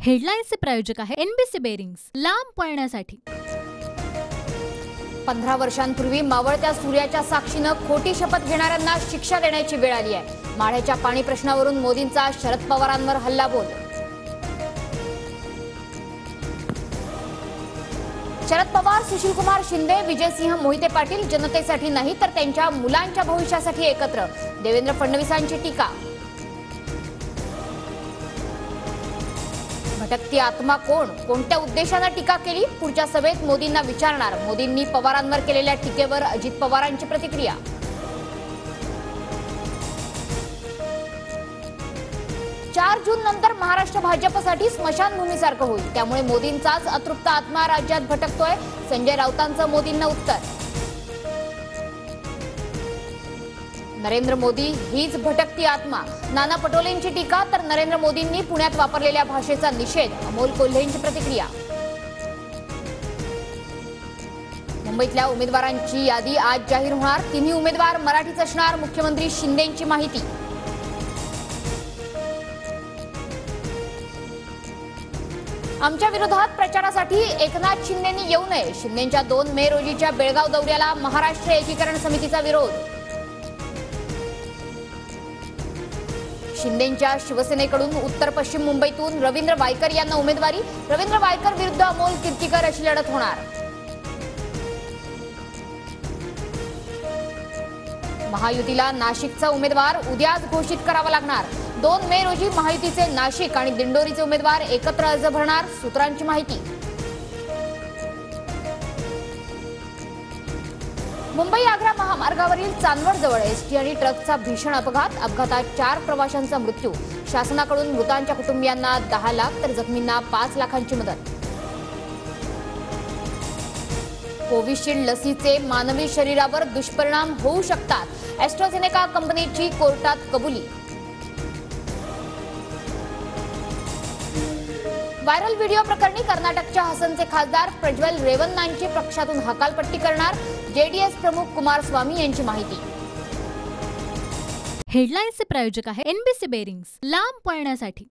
हेडलाईन्सचे प्रायोजक आहे NBC bearings, लांब पळण्यासाठी। 15 वर्षांपूर्वी मावळत्या सूर्याच्या साक्षीनं खोटी शपथ घेणाऱ्यांना शिक्षा देण्याची वेळ आली आहे। माढ्याच्या पाणी प्रश्नावरून मोदींचा शरद पवारांवर हल्लाबोल। शरद पवार, सुशीलकुमार शिंदे, विजयसिंह मोहिते पाटील जनतेसाठी नाही तर त्यांच्या मुलांच्या भविष्यासाठी एकत्र, देवेंद्र फडणवीसांची टीका। भटकती आत्मा कोण, कोणत्या उद्देशाने टीका केली, पुढच्या सभेत मोदींना विचारणार। मोदींनी पवारांवर केलेल्या टीकेवर अजित पवारांची प्रतिक्रिया। 4 जून नंतर महाराष्ट्र भाजपसाठी स्मशानभूमीसारखं होईल, त्यामुळे मोदींचाच अतृप्त आत्मा राज्यात भटकतोय, संजय राऊतांचं मोदींना उत्तर। नरेंद्र मोदी हीच भटकती आत्मा, नाना पटोलेंची टीका, तर नरेंद्र मोदींनी पुण्यात वापरलेल्या भाषेचा निषेध, अमोल कोल्हेंची प्रतिक्रिया। मुंबईतल्या उमेदवारांची यादी आज जाहीर होणार, 3 उमेदवार मराठीच असणार, मुख्यमंत्री शिंदेंची माहिती। आमच्या विरोधात प्रचारासाठी एकनाथ शिंदेंनी येऊ नये, शिंदेंच्या 2 मे रोजीच्या बेळगाव दौऱ्याला महाराष्ट्र एकीकरण समितीचा विरोध। शिंदेंच्या शिवसेनेकडून उत्तर पश्चिम मुंबईतून रवींद्र वायकर यांना उमेदवारी, रवींद्र वायकर विरुद्ध अमोल कीर्तीकर अशी लढत होणार। महायुतीला नाशिकचा उमेदवार उद्याच घोषित करावा लागणार, 2 मे रोजी महायुतीचे नाशिक आणि दिंडोरीचे उमेदवार एकत्र अर्ज भरणार, सूत्रांची माहिती। मुंबई आग्रा महामार्गावरील चांदवडजवळ एसटी आणि ट्रकचा भीषण अपघात, अपघातात 4 प्रवाशांचा मृत्यू, शासनाकडून मृतांच्या कुटुंबियांना 10 लाख तर जखमींना 5 लाखांची मदत। कोविशिल्ड लसीचे मानवी शरीरावर दुष्परिणाम होऊ शकतात, ॲस्ट्राझेनेका कंपनीची कोर्टात कबुली। व्हायरल व्हिडिओ प्रकरणी कर्नाटकच्या हसनचे खासदार प्रज्वल रेवन्नांची पक्षातून हकालपट्टी करणार, जेडीएस प्रमुख कुमारस्वामी यांची माहिती। हेडलाईन्सचे प्रायोजक आहे एनबीसी बेरिंग्स, लांब पळण्यासाठी।